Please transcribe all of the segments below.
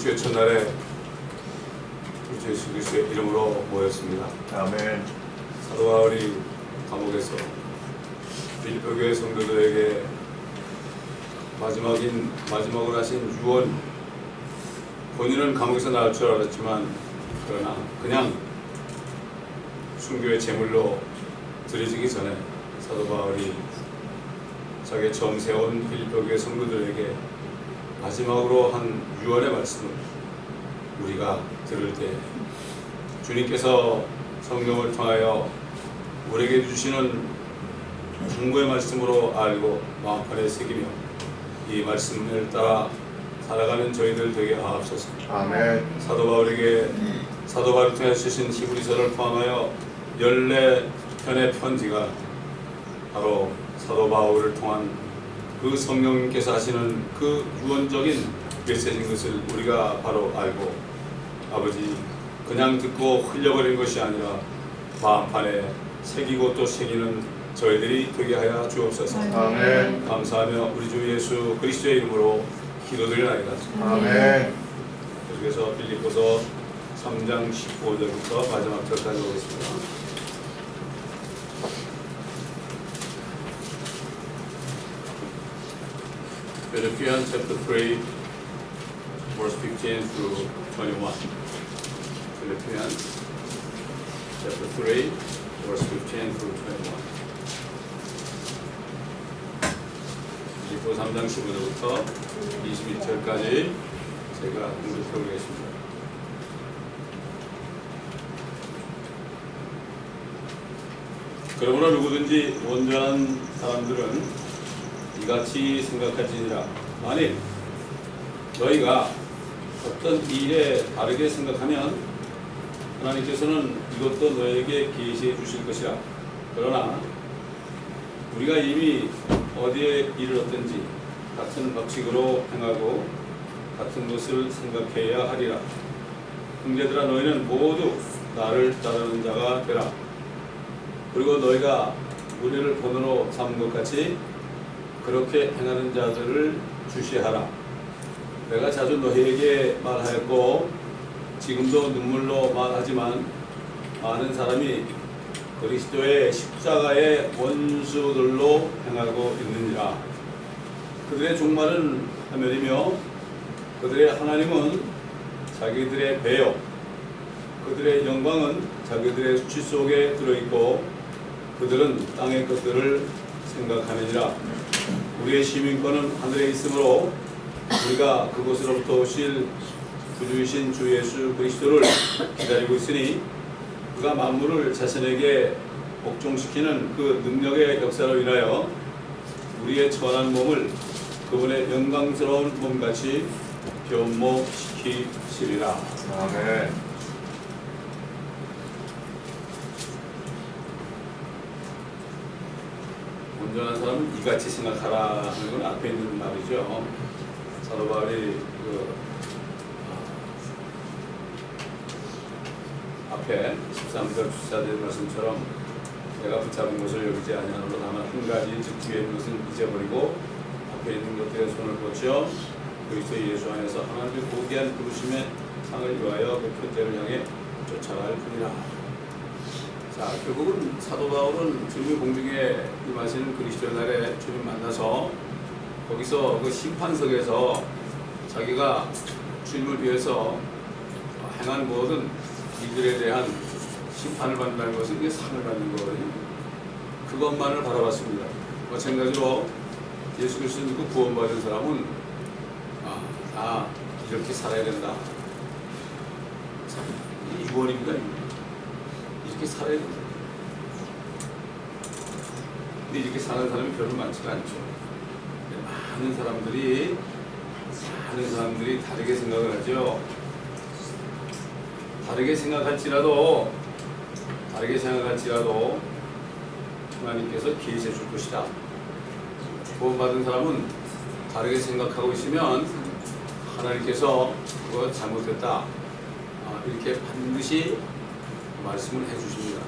주의 첫날에 우리 주 예수 그리스도의 이름으로 모였습니다. 아멘. 사도 바울이 감옥에서 빌립보 교회 성도들에게 마지막으로 하신 유언, 본인은 감옥에서 나올 줄 알았지만 그러나 그냥 순교의 제물로 드려지기 전에 사도 바울이 자기 처음 세운 빌립보 교회 성도들에게 마지막으로 한 유언의 말씀을 우리가 들을 때 주님께서 성경을 통하여 우리에게 주시는 중보의 말씀으로 알고 마음판에 새기며 이 말씀을 따라 살아가는 저희들 되게 하옵소서. 아멘. 사도 바울을 통해 쓰신 히브리서를 포함하여 14편의 편지가 바로 사도 바울을 통한 그 성령님께서 하시는 그 유언적인 메시지인 것을 우리가 바로 알고, 아버지 그냥 듣고 흘려버린 것이 아니라 마음판에 새기고 또 새기는 저희들이 되게 하여 주옵소서. 아멘. 감사하며 우리 주 예수 그리스도의 이름으로 기도드리나이다. 아멘. 그래서 빌립보서 3장 15절부터 마지막 절까지 보겠습니다. Philippians chapter 3 verse 15 through 21. Philippians chapter 3 verse 15 through 21. 빌립보 3장 15절부터 21절까지 제가 공독해 보겠습니다. 그러므로 누구든지 온전한 사람들은 이같이 생각할지니라. 만일 너희가 어떤 일에 다르게 생각하면 하나님께서는 이것도 너에게 계시해 주실 것이라. 그러나 우리가 이미 어디에 이르렀든지 같은 법칙으로 행하고 같은 것을 생각해야 하리라. 형제들아, 너희는 모두 나를 따르는 자가 되라. 그리고 너희가 우리를 본으로 삼은 것 같이 그렇게 행하는 자들을 주시하라. 내가 자주 너희에게 말하였고 지금도 눈물로 말하지만 많은 사람이 그리스도의 십자가의 원수들로 행하고 있느니라. 그들의 종말은 하멸이며 그들의 하나님은 자기들의 배역, 그들의 영광은 자기들의 수치 속에 들어있고 그들은 땅의 것들을 생각하느니라. 우리의 시민권은 하늘에 있으므로 우리가 그곳으로부터 오실 구주이신 주 예수 그리스도를 기다리고 있으니 그가 만물을 자신에게 복종시키는 그 능력의 역사로 인하여 우리의 천한 몸을 그분의 영광스러운 몸같이 변모시키시리라. 아멘. 온전한 사람은 이같이 생각하라 하는 건 앞에 있는 말이죠. 사도 바울이 앞에 13절 14절 말씀처럼 내가 붙잡은 것을 여기지 아니하노라. 다만 한 가지 즉 뒤에 있는 것은 잊어버리고 앞에 있는 것들에 손을 뻗쳐 그리스도 예수 안에서 하나님의 고귀한 부르심의 상을 위하여 그 표대를 향해 쫓아갈 뿐이라. 자, 결국은 사도 바울은 주님의 공중에 임하시는 그리스도의 날에 주님 만나서 거기서 그 심판석에서 자기가 주님을 위해서 행한 모든 이들에 대한 심판을 받는다는 것은 이게 상을 받는 거거든요. 그것만을 바라봤습니다. 마찬가지로 예수 그리스도 믿고 구원받은 사람은 다 이렇게 살아야 된다. 참, 이 유언입니다. 이렇게 살아야 된다. 근데 이렇게 사는 사람이 별로 많지가 않죠. 많은 사람들이 다르게 생각을 하죠. 다르게 생각할지라도 하나님께서 계시해 줄 것이다. 구원받은 사람은 다르게 생각하고 있으면 하나님께서 그거 잘못했다, 이렇게 반드시 말씀을 해주십니다.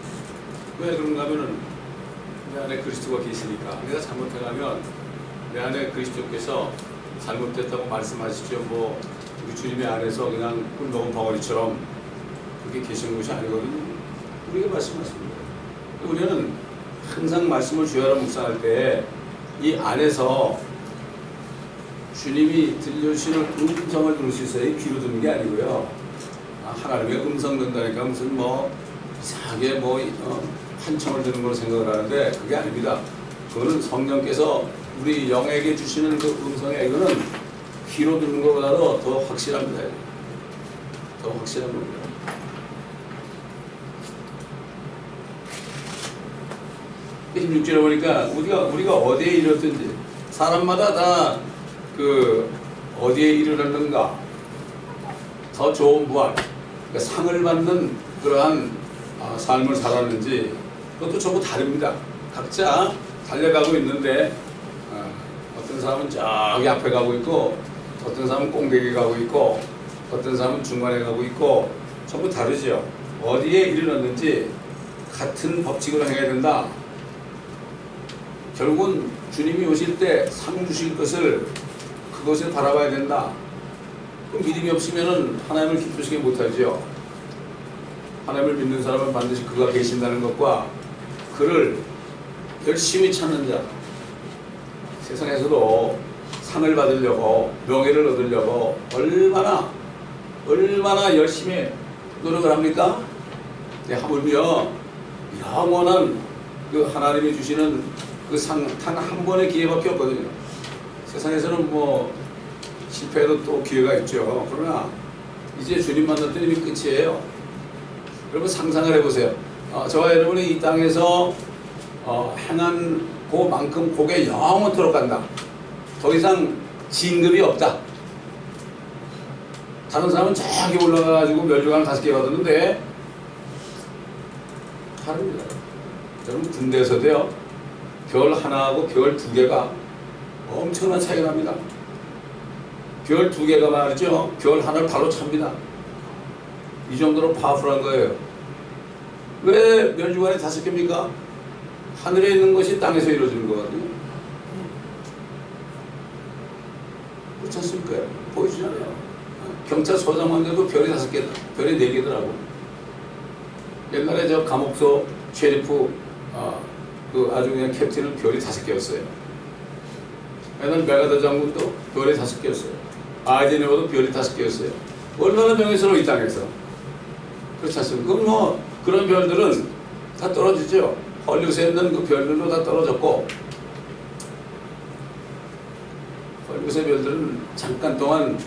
왜 그런가 하면은 내 안에 그리스도가 계시니까. 내가 잘못해가면 내 안에 그리스도께서 잘못됐다고 말씀하시죠. 뭐 우리 주님의 안에서 그냥 꿀 먹은 벙어리처럼 그렇게 계시는 것이 아니거든요. 우리가 말씀하십니다. 우리는 항상 말씀을 주야로 묵상할 때 이 안에서 주님이 들려주시는 음성을 들을 수 있어요. 이 귀로 듣는 게 아니고요. 하나님의 음성 듣는다니까 무슨 뭐 이상하게 뭐 한청을 듣는 걸로 생각을 하는데 그게 아닙니다. 그거는 성령께서 우리 영에게 주시는 그 음성에 이거는 귀로 듣는 것보다도 더 확실합니다. 더 확실한 겁니다. 이 16절에 보니까 우리가 어디에 이르렀든지 사람마다 다 그 어디에 이르렀는가 더 좋은 부활, 그러니까 상을 받는 그러한 삶을 살았는지 그것도 전부 다릅니다. 각자 달려가고 있는데 어떤 사람은 저기 앞에 가고 있고 어떤 사람은 꽁대기 가고 있고 어떤 사람은 중간에 가고 있고 전부 다르죠. 어디에 이르렀는지 같은 법칙으로 행해야 된다. 결국은 주님이 오실 때 상 주실 것을 그것을 바라봐야 된다. 그럼 믿음이 없으면 하나님을 기쁘시게 못하죠. 하나님을 믿는 사람은 반드시 그가 계신다는 것과 그를 열심히 찾는 자, 세상에서도 상을 받으려고 명예를 얻으려고 얼마나 열심히 노력을 합니까? 하물며 영원한 그 하나님이 주시는 그 상 단 한 번의 기회밖에 없거든요. 세상에서는 뭐 실패해도 또 기회가 있죠. 그러나 이제 주님 만날 때는 이미 끝이에요. 여러분 상상을 해보세요. 저와 여러분이 이 땅에서 행한 그만큼 복에 영원토록 간다. 더 이상 진급이 없다. 다른 사람은 저기 올라가가지고 멸류관 5개 받았는데 다릅니다. 여러분 군대에서도요. 별 하나하고 별 2개가 엄청난 차이가 납니다. 별 2개가 말이죠. 별 하나를 바로 찹니다. 이 정도로 파워풀한 거예요. 왜 멸류관이 5개입니까? 하늘에 있는 것이 땅에서 이루어지는 거거든요. 그렇지 않습니까? 보이시잖아요. 경찰서장만 돼도 별이 5개, 별이 4개더라고. 옛날에 저 감옥소 셰리프 그 아주 그냥 캡틴은 별이 5개였어요. 옛날 메가더 장군도 별이 5개였어요. 아이젠호워도 별이 5개였어요. 얼마나 명예스러워 이 땅에서. 그렇지 않습니까? 그럼 뭐 그런 별들은 다 떨어지죠. 헐리우드에 있는 그 별들도 다 떨어졌고 헐리우드의 별들은 잠깐 동안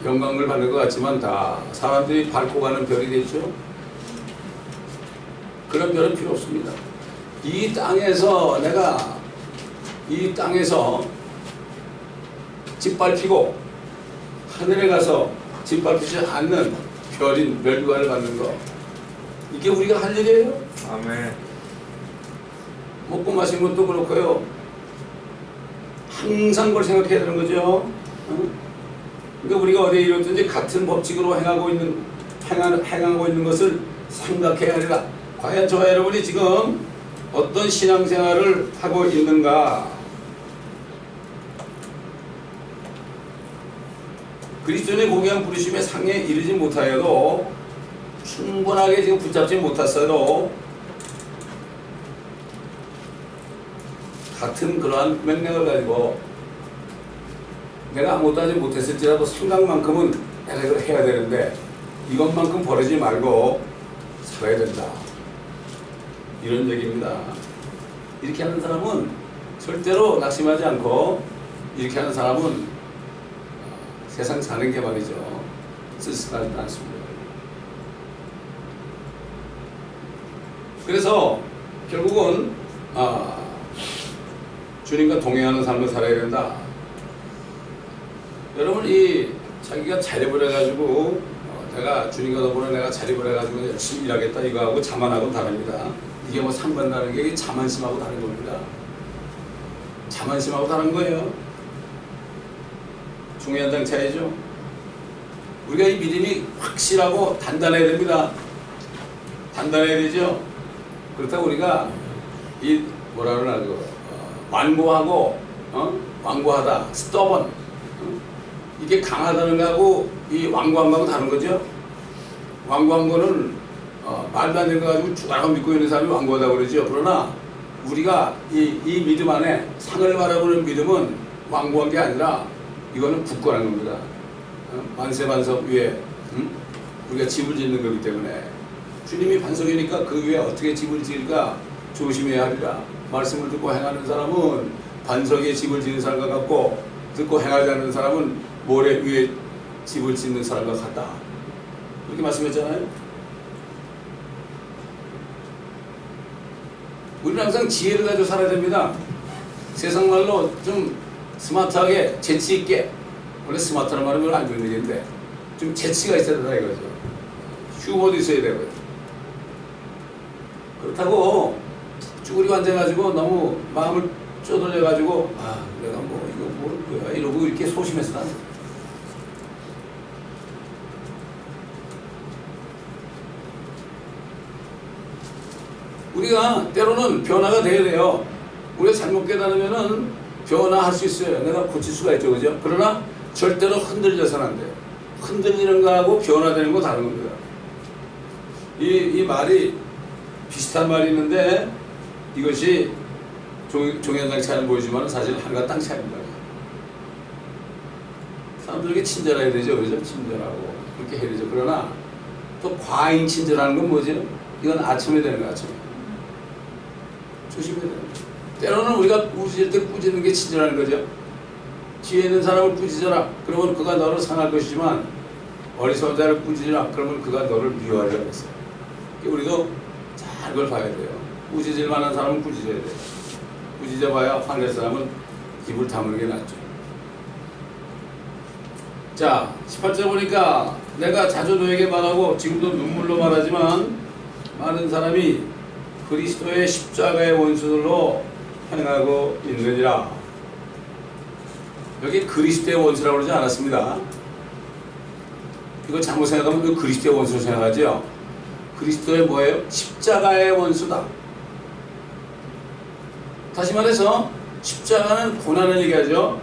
영광을 받는 것 같지만 다 사람들이 밟고 가는 별이 되죠. 그런 별은 필요 없습니다. 이 땅에서 내가 이 땅에서 짓밟히고 하늘에 가서 짓밟히지 않는 별인 멸류관을 받는 거, 이게 우리가 할 일이에요. 아멘. 먹고 마시는 것도 그렇고요. 항상 그걸 생각해야 되는 거죠. 그러니까 우리가 어디에 이르렀든지 같은 법칙으로 행하고 있는 것을 생각해야 하리라. 과연 저와 여러분이 지금 어떤 신앙생활을 하고 있는가? 그리스도의 공의한 부르심의 상에 이르지 못하여도 충분하게 지금 붙잡지 못했어도 같은 그러한 맥락을 가지고 내가 아무것도 하지 못했을지라도 생각만큼은 내가 이걸 해야 되는데 이것만큼 버리지 말고 살아야 된다. 이런 얘기입니다. 이렇게 하는 사람은 절대로 낙심하지 않고 이렇게 하는 사람은 세상 사는 게 말이죠. 쓸쓸하지 않습니다. 그래서 결국은 주님과 동행하는 삶을 살아야 된다. 여러분 이 자기가 자립을 해가지고 내가 주님과 더불어 내가 자립을 해가지고 열심히 일하겠다 이거하고 자만하고 다릅니다. 이게 뭐 상관다는 게 자만심하고 다른 겁니다. 자만심하고 다른 거예요. 중요한 장 차이죠. 우리가 이 믿음이 확실하고 단단해야 됩니다. 단단해야 되죠. 그렇다고 우리가 이 뭐라 그러나 완고하고 완고하다, stubborn, 이게 강하다는 거하고 이 완고한 거하고 다른 거죠. 완고한 거는 말도 안 되는 거 가지고 죽어라고 믿고 있는 사람이 완고하다고 그러죠. 그러나 우리가 이 믿음 안에 상을 바라보는 믿음은 완고한 게 아니라 이거는 굳건한 겁니다. 만세 반석 위에 우리가 집을 짓는 거기 때문에 주님이 반석이니까 그 위에 어떻게 집을 지을까 조심해야 하리라. 말씀을 듣고 행하는 사람은 반석에 집을 짓는 사람과 같고 듣고 행하지 않는 사람은 모래 위에 집을 짓는 사람과 같다. 이렇게 말씀했잖아요. 우리는 항상 지혜를 가지고 살아야 됩니다. 세상 말로 좀 스마트하게 재치 있게, 원래 스마트한 말은 별로 안 좋은 얘기인데 좀 재치가 있어야 된다 이거죠. 휴머도 있어야 되고요. 그렇다고 쭈그리고 앉아가지고 너무 마음을 쪼들려가지고 내가 뭐 이거 모를 거야 이러고 이렇게 소심해서는 안 돼. 우리가 때로는 변화가 돼야 돼요. 우리가 잘못 깨달으면은 변화할 수 있어요. 내가 고칠 수가 있죠, 그죠? 그러나 절대로 흔들려서는 안 돼요. 흔들리는 거하고 변화되는 거 다른 겁니다. 이 말이 비슷한 말이 있는데 이것이 종현장 차이는 보이지만 사실 한가 땅 차이입니다. 사람들에게 친절해야 되죠, 그죠? 친절하고 그렇게 해야 되죠. 그러나 또 과잉 친절하는 건 뭐죠? 이건 아침에 되는 거 아침에. 조심해야 돼요. 때로는 우리가 꾸짖을 때 꾸짖는 게 친절한 거죠. 뒤에 있는 사람을 꾸짖어라. 그러면 그가 너를 상할 것이지만 어리석은 자를 꾸짖으라. 그러면 그가 너를 미워하리라고 했어요. 우리도 잘 그걸 봐야 돼요. 꾸짖을 만한 사람은 꾸짖어야 돼요. 꾸짖어봐야 화낼 사람은 입을 다무는 게 낫죠. 자, 18절 보니까 내가 자주 너에게 말하고 지금도 눈물로 말하지만 많은 사람이 그리스도의 십자가의 원수들로 행하고 있느니라. 여기 그리스도의 원수라고 그러지 않았습니다. 이거 잘못 생각하면 이거 그리스도의 원수로 생각하죠. 그리스도의 뭐예요? 십자가의 원수다. 다시 말해서 십자가는 고난을 얘기하죠.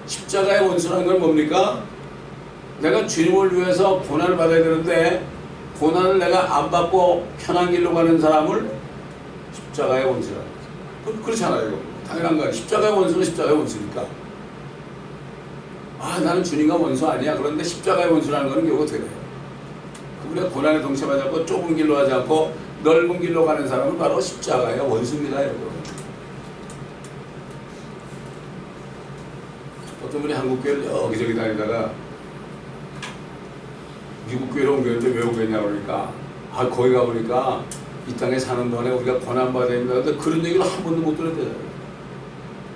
십자가의 원수라는 건 뭡니까? 내가 주님을 위해서 고난을 받아야 되는데 고난을 내가 안 받고 편한 길로 가는 사람을 십자가의 원수라고 하죠. 그렇잖아요. 이거. 당연한 거야. 십자가의 원수는 십자가의 원수니까. 나는 주님과 원수 아니야. 그런데 십자가의 원수라는 거는 이거 어떻게 돼요? 그분의 고난에 동참하지 않고 좁은 길로 하지 않고 넓은 길로 가는 사람은 바로 십자가의 원수입니다. 여러분. 어떤 분이 한국 교회를 여기저기 다니다가 미국 교회로 옮겼는데 왜 옮겼냐고 그러니까 거기 가보니까 이 땅에 사는 동안에 우리가 고난받아야 됩니다. 근데 그런 얘기를 한 번도 못 들었대요.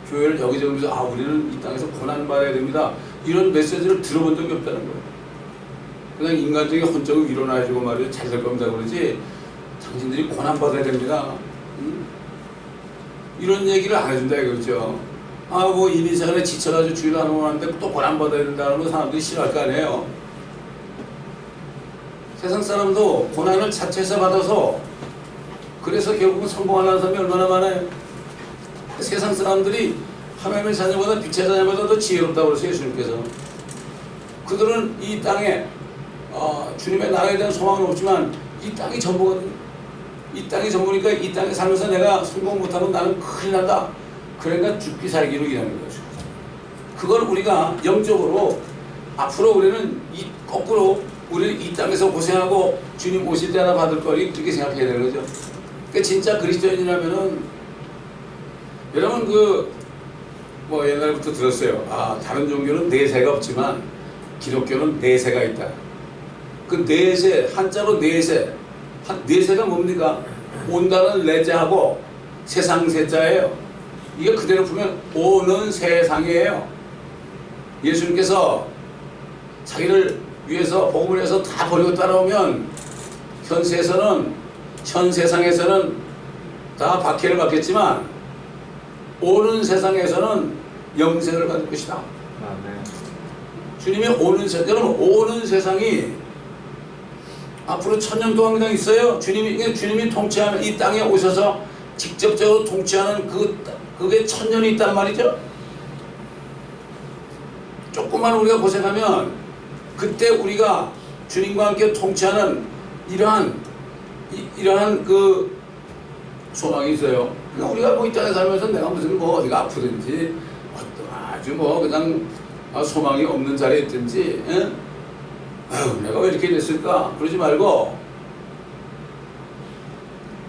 교회를 여기저기 하면서 우리는 이 땅에서 고난받아야 됩니다. 이런 메시지를 들어본 적이 없다는 거예요. 그냥 인간적인 헌정을 일어나주고 말이죠. 잘 될 겁니다 그러지 당신들이 고난받아야 됩니다. 이런 얘기를 안 해준다 이거죠. 뭐 이민 생활에 지쳐가지고 주일 하는 거 하는데 또 고난받아야 된다는 거 사람들이 싫어할 거 아니에요. 세상 사람도 고난을 자체에서 받아서 그래서 결국은 성공하는 사람이 얼마나 많아요. 세상 사람들이 하나님의 자녀보다 빛의 자녀보다 더 지혜롭다고 그러세요. 예수님께서. 그들은 이 땅에 주님의 나라에 대한 소망은 없지만 이 땅이 전부거든요. 이 땅이 전부니까 이 땅에 살면서 내가 성공 못하면 나는 큰일 난다. 그러니까 죽기 살기로 일하는 거죠. 그걸 우리가 영적으로 앞으로 우리는 거꾸로 우리는 이 땅에서 고생하고 주님 오실 때나 받을 거리 그렇게 생각해야 되는 거죠. 그러니까 진짜 그리스도인이라면은 여러분 옛날부터 들었어요. 다른 종교는 내세가 없지만 기독교는 내세가 있다. 그 내세 한자로 내세 내세가 뭡니까? 온다는 내자하고 세상 세자예요. 이게 그대로 보면 오는 세상이에요. 예수님께서 자기를 위해서 복음을 위해서 다 버리고 따라오면 현 세상에서는 다 박해를 받겠지만 오는 세상에서는 영생을 받을 것이다. 아멘. 주님이 오는 세상이 앞으로 1000년 동안 그냥 있어요. 주님이 통치하는 이 땅에 오셔서 직접적으로 통치하는 그게 1000년이 있단 말이죠. 조금 조금만 우리가 고생하면 그때 우리가 주님과 함께 통치하는 이러한 그 소망이 있어요. 그러니까 우리가 뭐 이 땅에 살면서 내가 무슨 뭐 어디가 아프든지 아주 뭐 그냥 소망이 없는 자리에 있든지 아유, 내가 왜 이렇게 됐을까? 그러지 말고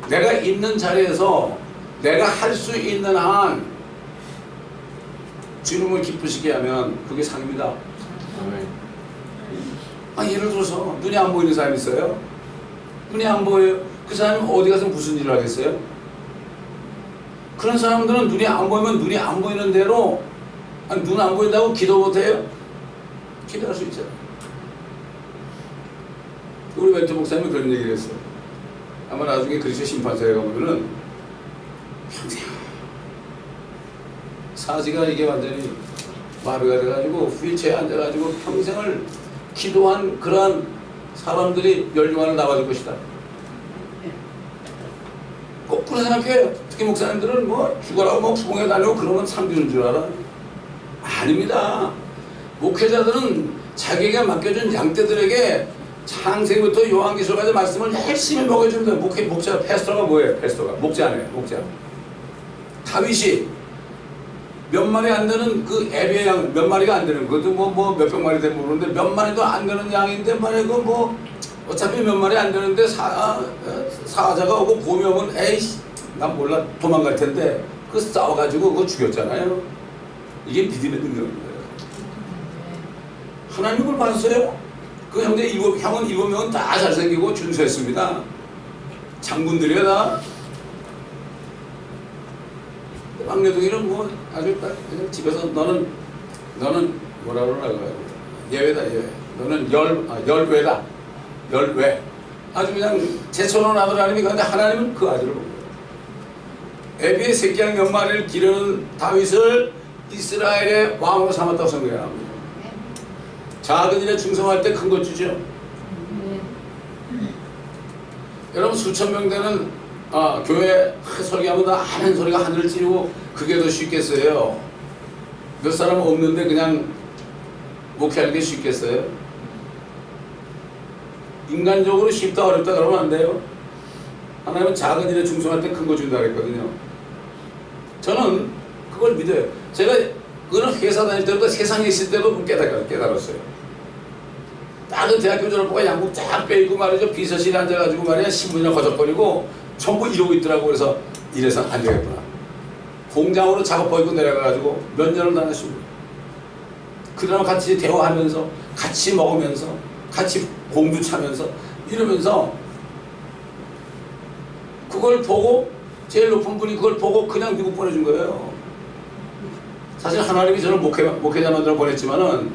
내가 있는 자리에서 내가 할 수 있는 한 주님을 기쁘시게 하면 그게 상입니다. 아멘. 예를 들어서 눈이 안 보이는 사람이 있어요. 눈이 안 보여요. 그 사람은 어디 가서 무슨 일을 하겠어요? 그런 사람들은 눈이 안 보이면 눈이 안 보이는 대로 눈 안 보인다고 기도 못해요? 기도할 수 있잖아요. 우리 멘토 목사님이 그런 얘기를 했어요. 아마 나중에 그리스도 심판서에 가보면은 평생 사지가 이게 완전히 마비가 돼가지고 휠체어에 앉아가지고 평생을 기도한 그러한 사람들이 멸류관을 나가줄 것이다. 거꾸로 생각해요. 특히 목사님들은 뭐 죽어라고 뭐 부흥회 다니고 그러면 상 주는 줄 알아? 아닙니다. 목회자들은 자기가 맡겨준 양떼들에게 창세기부터 요한계시록까지 말씀을 열심히 먹여줍니다. 목자, 패스터가 뭐예요? 패스터가 목자네요. 목자. 다윗이 몇 마리 안 되는 그 애비의 양, 몇 마리가 안 되는 그것도 뭐 몇백 마리 되면 모르는데 몇 마리도 안 되는 양인데 말이야 그 뭐 어차피 몇 마리 안 되는데 사자가 오고 곰이 오면 에이씨 난 몰라 도망갈 텐데 그 싸워가지고 그거 죽였잖아요. 이게 믿음의 능력입니다. 하나님을 봤어요. 그 형은 7명은 다 잘생기고 준수했습니다. 장군들이야 다. 막내동이는 뭐 아주 집에서 너는 뭐라 그러나 예외다 예외. 너는 열외다. 열외. 아주 그냥 제천원 아들 아닙니까? 근데 하나님은 그 아들을 봅니다. 애비의 새끼양 몇 마리를 기르는 다윗을 이스라엘의 왕으로 삼았다고 선거합니다. 작은 일에 충성할 때 큰 것 주죠. 여러분 수천 명 되는 교회 설교하면 다 하는 소리가 하늘을 찌르고 그게 더 쉽겠어요? 몇 사람 없는데 그냥 목회하는 게 쉽겠어요? 인간적으로 쉽다 어렵다 그러면 안 돼요. 하나님은 작은 일에 충성할 때 큰 거 준다 그랬거든요. 저는 그걸 믿어요. 제가 그거는 회사 다닐 때부터 세상에 있을 때도 깨달았어요. 다른 대학교 졸업하고 양복 쫙 빼입고 말이죠. 비서실에 앉아가지고 말이야 신문이나 거적거리고 전부 이러고 있더라고. 그래서 이래서 안 되겠구나. 공장으로 작업 보이고 내려가가지고 몇 년을 다녔습니다. 그들하고 같이 대화하면서 같이 먹으면서 같이 공부 차면서 이러면서 그걸 보고 제일 높은 분이 그걸 보고 그냥 미국 보내준 거예요. 사실 하나님이 저를 목회자 만들어 보냈지만은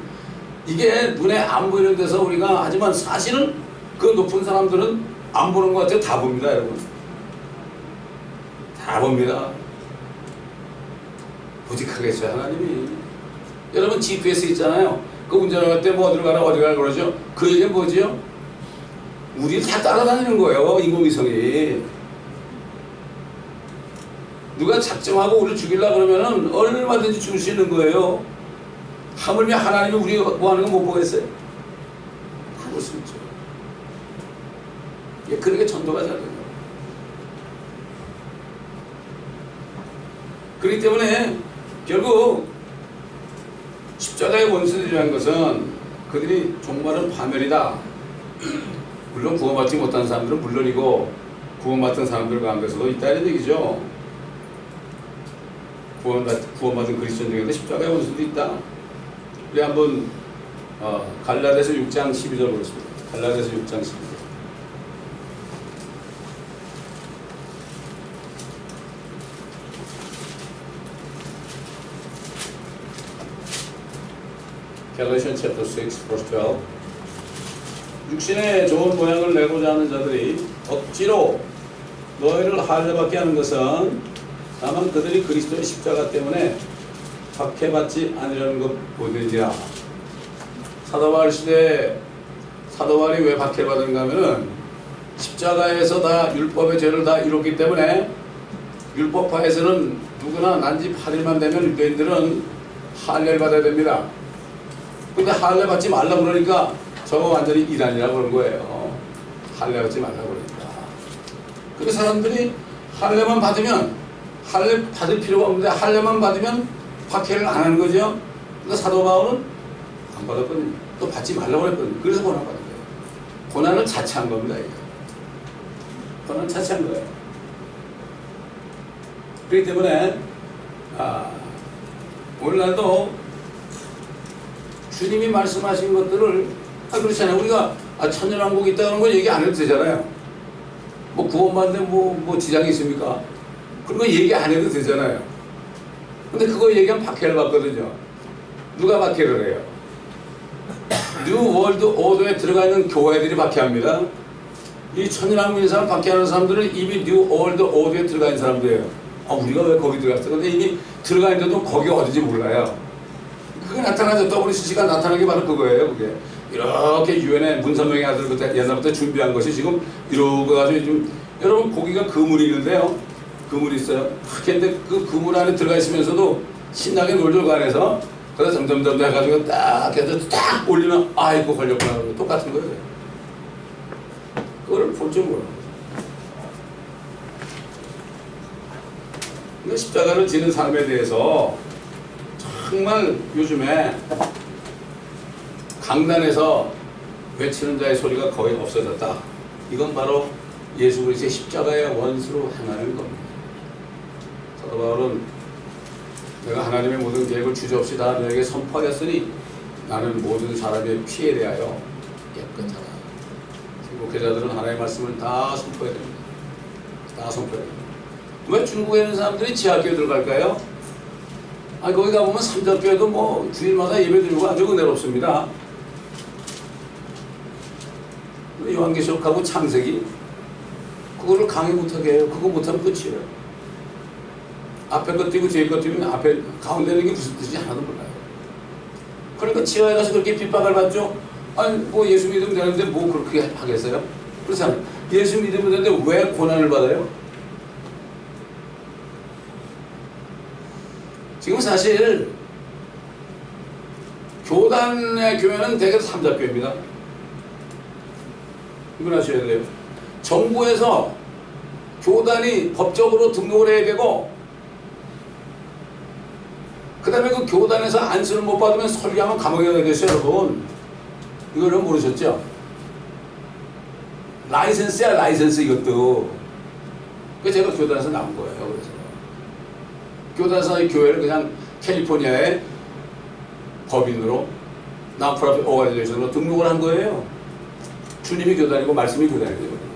이게 눈에 안 보이는 데서 우리가 하지만 사실은 그 높은 사람들은 안 보는 것 같아요. 다 봅니다, 여러분. 다 봅니다. 보직하겠어요, 하나님이. 여러분 GPS 있잖아요. 그 운전할 때 뭐 어디로 가라 그러죠. 그 얘기는 뭐지요? 우리 다 따라다니는 거예요, 인공위성이. 누가 작정하고 우리를 죽이려고 그러면은 얼마든지 죽일 수 있는 거예요. 하물며 하나님이 우리 뭐 하는 거 못 보겠어요? 다 볼 수 있죠. 예, 그러게 전도가 잘 돼요. 그렇기 때문에 결국 십자가의 원수들이라는 것은 그들이 종말은 파멸이다. 물론 구원받지 못한 사람들은 물론이고 구원받은 사람들 가운데서도 있다 이런 얘기죠. 구원받은 그리스도인 중에도 십자가의 원수도 있다. 우리 한번 갈라디아서 6장 12절 보겠습니다. 갈라디아서 6장 12절. Galatians chapter 6, verse 12. 육신의 좋은 모양을 내고자 하는 자들이 억지로 너희를 할례받게 하는 것은 다만 그들이 그리스도의 십자가 때문에 박해받지 않으려는 것 보이느니라. 사도 바울 시대에 사도 바울이 왜 박해받은가 하면은 십자가에서 다 율법의 죄를 다 이뤘기 때문에 율법파에서는 누구나 난지 8일만 되면 유대인들은 할례를 받아야 됩니다. 근데 할례 받지 말라 그러니까 저거 완전히 이단이라고 그런 거예요. 할례 받지 말라고 그러니까. 그 사람들이 할례만 받으면 할례 받을 필요가 없는데 할례만 받으면 박해를 안 하는 거죠. 그러니까 사도 바울은 안 받았거든요. 또 받지 말라고 그랬거든요. 그래서 고난 받은 거예요. 고난을 자체한 겁니다. 이게. 고난을 자체한 거예요. 그렇기 때문에 오늘날도 주님이 말씀하신 것들을 그렇잖아요. 우리가 천년왕국이 있다는 건 얘기 안 해도 되잖아요. 뭐 구원받는데 뭐 지장이 있습니까? 그런 거 얘기 안 해도 되잖아요. 근데 그거 얘기하면 박해를 받거든요. 누가 박해를 해요? 뉴 월드 오더에 들어가 있는 교회들이 박해합니다. 이 천년왕국인 사람 박해하는 사람들은 이미 뉴 월드 오더에 들어가 있는 사람들이에요. 우리가 왜 거기 들어갔어? 근데 이미 들어가 있는데도 거기가 어딘지 몰라요. 그게 나타나죠. WCC가 나타난 게 바로 그거예요. 그게 이렇게 유엔의 문선명의 아들부터 옛날부터 준비한 것이 지금 이러고 가지고 좀 여러분 거기가 그물이 있는데요. 그물이 있어요. 근데 그 그물 안에 들어가 있으면서도 신나게 놀죠 그 안에서. 그래서 점점 해가지고 딱 해서 딱 올리면 아이고 걸렸구나. 똑같은 거예요. 그거를 볼 줄 몰라. 근데 십자가를 지는 삶에 대해서 정말 요즘에 강단에서 외치는 자의 소리가 거의 없어졌다. 이건 바로 예수 그리스도의 십자가의 원수로 행하는 겁니다. 사도 바울은 내가 하나님의 모든 계획을 주저없이 다 너에게 선포하였으니 나는 모든 사람의 피에 대하여 깨끗하다. 목회자들은 하나님의 말씀을 다 선포해야 됩니다. 다 선포해야 됩니다. 왜 중국에 있는 사람들이 지하교회 들어갈까요? 거기 가보면 삼자교회도 뭐 주일마다 예배 드리고 아주 은혜롭습니다. 요한계시록하고 창세기 그거를 강의 못하게 해요. 그거 못하면 끝이에요. 앞에 것 띄고 뒤에 것 띄면 앞에 가운데 있는 게 무슨 뜻인지 하나도 몰라요. 그러니까 지하에 가서 그렇게 핍박을 받죠. 뭐 예수 믿으면 되는데 뭐 그렇게 하겠어요? 그렇잖아요. 예수 믿으면 되는데 왜 고난을 받아요? 지금 사실 교단의 교회는 대개 삼자교회입니다. 이걸 아셔야 돼요. 정부에서 교단이 법적으로 등록을 해야 되고 그 다음에 그 교단에서 안수를 못 받으면 설교하면 감옥에 가게 됐어요. 여러분 이거는 모르셨죠? 라이센스야 라이센스 이것도. 그래서 제가 교단에서 나온 거예요. 그래서 교단에서 이 교회를 그냥 캘리포니아의 법인으로 non-profit organization으로 등록을 한 거예요. 주님이 교단이고 말씀이 교단이에요.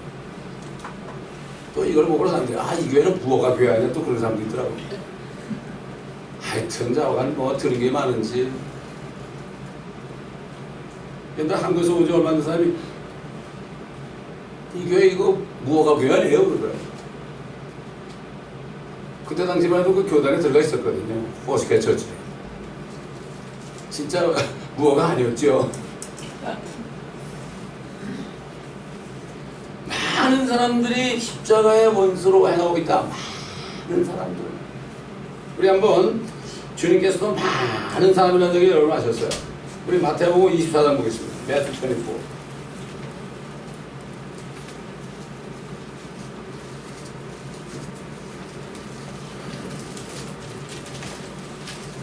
또 이걸 보고 사람들이 이 교회는 부어가 교회 아니야? 또 그런 사람도 있더라고요. 하여튼 자오간 뭐 들은 게 많은지. 근데 한국에서 오지 얼마 안 된 사람이 이 교회 이거 무허가 교회 아니에요? 그러더라고요. 그때 당시만 해도 그 교단에 들어가 있었거든요. 포스케 처치. 진짜 무허가 아니었죠. 많은 사람들이 십자가의 원수로 행하고 있다. 많은 사람들. 우리 한번 주님께서도 많은 사람이라는 얘기 여러분 아셨어요. 우리 마태복음 24장 보겠습니다. Matthew 24.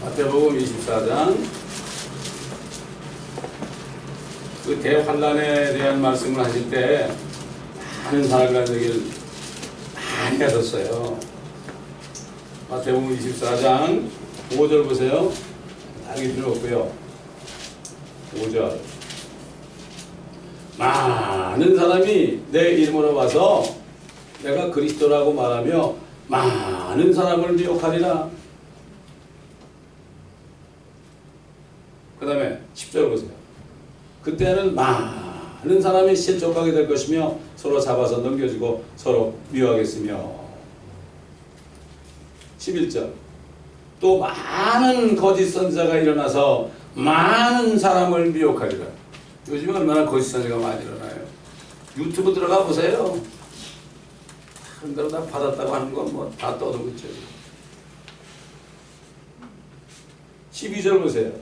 마태복음 24장 그 대환란에 대한 말씀을 하실 때 많은 사람이라는 얘기를 많이 하셨어요. 마태복음 24장 5절 보세요. 알기 필요 없고요. 5절 많은 사람이 내 이름으로 와서 내가 그리스도라고 말하며 많은 사람을 미혹하리라. 그 다음에 10절 보세요. 그때는 많은 사람이 실족하게 될 것이며 서로 잡아서 넘겨주고 서로 미워하겠으며 11절 또 많은 거짓 선지자가 일어나서 많은 사람을 미혹하리라. 요즘에 얼마나 거짓 선지자가 많이 일어나요. 유튜브 들어가 보세요. 한 대로 다 받았다고 하는 건 뭐 다 떠들고 있죠. 12절 보세요.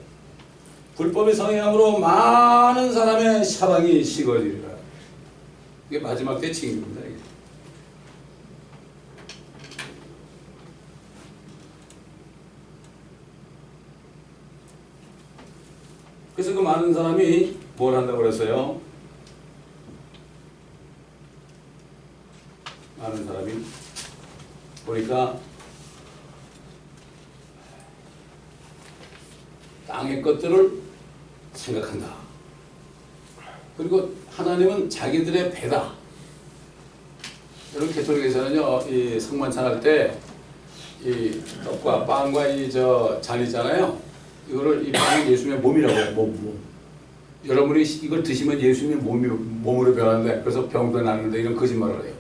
불법의 성행함으로 많은 사람의 사방이 식어지리라. 이게 마지막 대칭입니다. 이게. 그래서 그 많은 사람이 뭘 한다고 그랬어요? 많은 사람이 보니까 땅의 것들을 생각한다. 그리고 하나님은 자기들의 배다. 여러분 개톨릭에서는요, 이 성만찬 할 때 이 떡과 빵과 이 잔 있잖아요. 이거를 이 빵이 예수님의 몸이라고 해요. 몸. 여러분이 이걸 드시면 예수님의 몸으로 변한대. 그래서 병도 낫는데 이런 거짓말을 해요.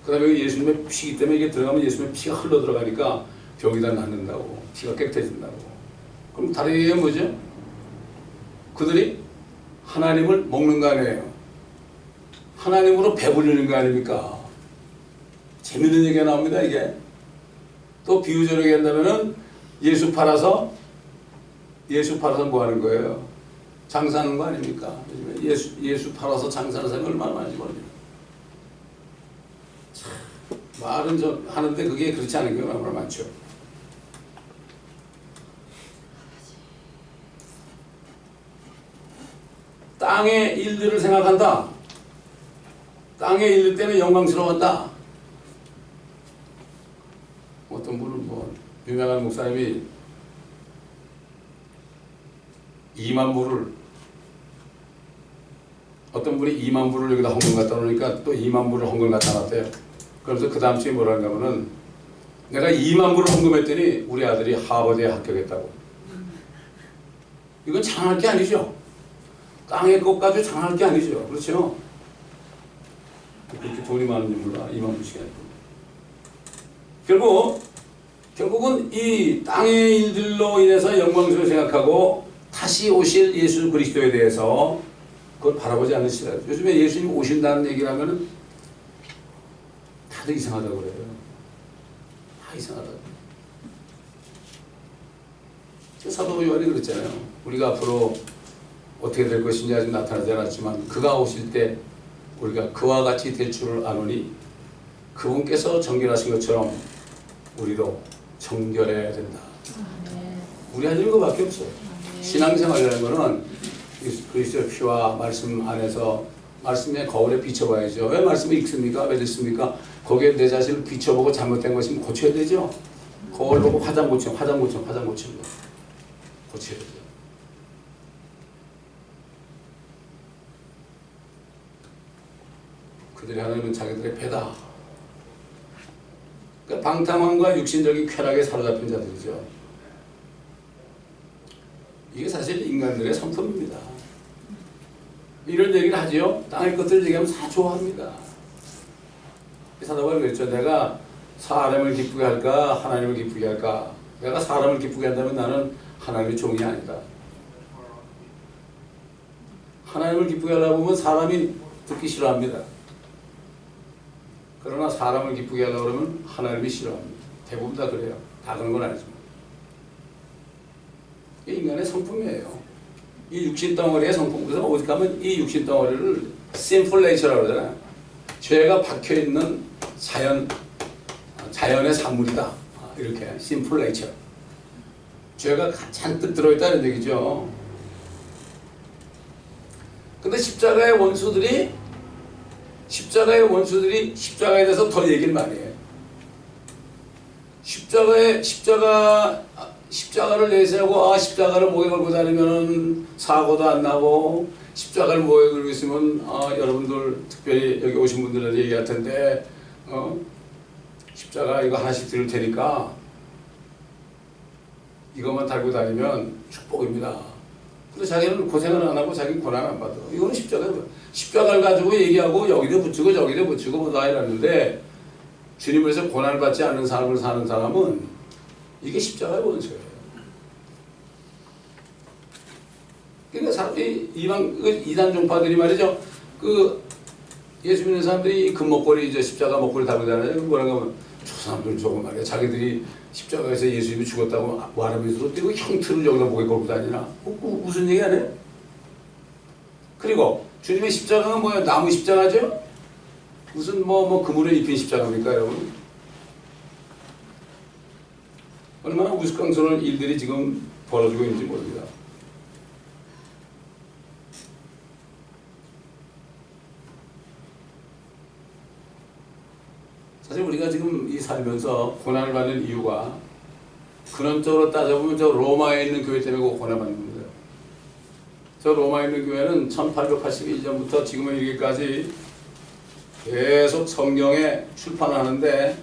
그 다음에 예수님의 피이기 때문에 이게 들어가면 예수님의 피가 흘러 들어가니까 병이 다 낫는다고. 피가 깨끗해진다고. 그럼 다른 얘기가 뭐죠? 그들이 하나님을 먹는 거 아니에요. 하나님으로 배불리는 거 아닙니까? 재밌는 얘기가 나옵니다, 이게. 또 비유적으로 얘기한다면은 예수 팔아서 뭐 하는 거예요? 장사하는 거 아닙니까? 예수 팔아서 장사하는 사람이 얼마나 많은지 모릅니다. 말은 좀 하는데 그게 그렇지 않은 경우가 얼마나 많죠. 땅의 일들을 생각한다. 땅의 일들 때문에 영광스러워한다. 어떤 분은 유명한 목사님이 2만 불을 어떤 분이 2만 불을 여기다 헌금 갖다 놓으니까 또 2만 불을 헌금 갖다 놨대요. 그러면서 그 다음 주에 뭐라는가 하면은 내가 2만 불을 헌금했더니 우리 아들이 하버드에 합격했다고. 이건 장할 게 아니죠. 땅의 것 가지고 장할 게 아니죠. 그렇죠? 그렇게 돈이 많은지 몰라. 2만 불씩 하니까. 결국은 이 땅의 일들로 인해서 영광스러워 생각하고 다시 오실 예수 그리스도에 대해서 그걸 바라보지 않으시라. 요즘에 예수님 오신다는 얘기를 하면은 다들 이상하다고 그래요. 다 이상하다고. 사도 요한이 그랬잖아요. 우리가 앞으로 어떻게 될 것인지 아직 나타나지 않았지만 그가 오실 때 우리가 그와 같이 될 줄을 아노니 그분께서 정결하신 것처럼 우리도 정결해야 된다. 우리 할 일은 그밖에 없어요. 신앙생활이라는 것은 그리스도의 피와 말씀 안에서 말씀의 거울에 비춰봐야죠. 왜 말씀을 읽습니까? 왜 듣습니까? 거기에 내 자신을 비춰보고 잘못된 것이면 고쳐야 되죠. 거울 보고 화장 고치는 거 고쳐야 되죠. 그들이 하나님은 자기들의 배다. 그러니까 방탕함과 육신적인 쾌락에 사로잡힌 자들이죠. 이게 사실 인간들의 성품입니다. 이런 얘기를 하죠. 땅의 것들을 얘기하면 다 좋아합니다. 사도바울이 그랬죠. 내가 사람을 기쁘게 할까 하나님을 기쁘게 할까. 내가 사람을 기쁘게 한다면 나는 하나님의 종이 아니다. 하나님을 기쁘게 하려고 보면 사람이 듣기 싫어합니다. 그러나 사람을 기쁘게 하려고 그러면 하나님이 싫어합니다. 대부분 다 그래요. 다 그런 건 아니지만. 이게 인간의 성품이에요. 이 육신 덩어리의 성품. 그래서 어디 가면 이 육신 덩어리를 sinful nature라고 그러잖아요. 죄가 박혀있는 자연의 산물이다. 이렇게 sinful nature. 죄가 잔뜩 들어있다는 얘기죠. 근데 십자가의 원수들이 십자가에 대해서 더 얘기를 많이 해요. 십자가를 내세우고 십자가를 목에 걸고 다니면 사고도 안 나고 십자가를 목에 걸고 있으면 여러분들 특별히 여기 오신 분들한테 얘기할 텐데 십자가 이거 하나씩 드릴 테니까 이것만 달고 다니면 축복입니다. 근데 자기는 고생을 안 하고 자기는 고난 안 받아. 이거는 십자가를 가지고 얘기하고 여기도 붙이고 저기도 붙이고 뭐 다 이러는데 주님에서 고난을 받지 않는 삶을 사는 사람은 이게 십자가의 원수예요. 그러니까 이단 종파들이 말이죠. 그 예수 믿는 사람들이 금목걸이 십자가 목걸이 달고 다니잖아요. 뭐라고 하면 저 사람들은 저거 말이야. 자기들이 십자가에서 예수님이 죽었다고 말하면서도 또 이거 형틀을 여기다 목에 걸고 다니나? 무슨 얘기 안 해? 그리고 주님의 십자가가 뭐야? 나무 십자가죠? 무슨 뭐 그물에 입힌 십자가입니까, 여러분? 얼마나 우스꽝스러운 일들이 지금 벌어지고 있는지 모릅니다. 사실 우리가 지금 이 살면서 고난을 받는 이유가 근원적으로 따져보면 저 로마에 있는 교회 때문에 고난을 받는 겁니다. 저 로마에 있는 교회는 1882년부터 지금의 이르기까지 계속 성경에 출판하는데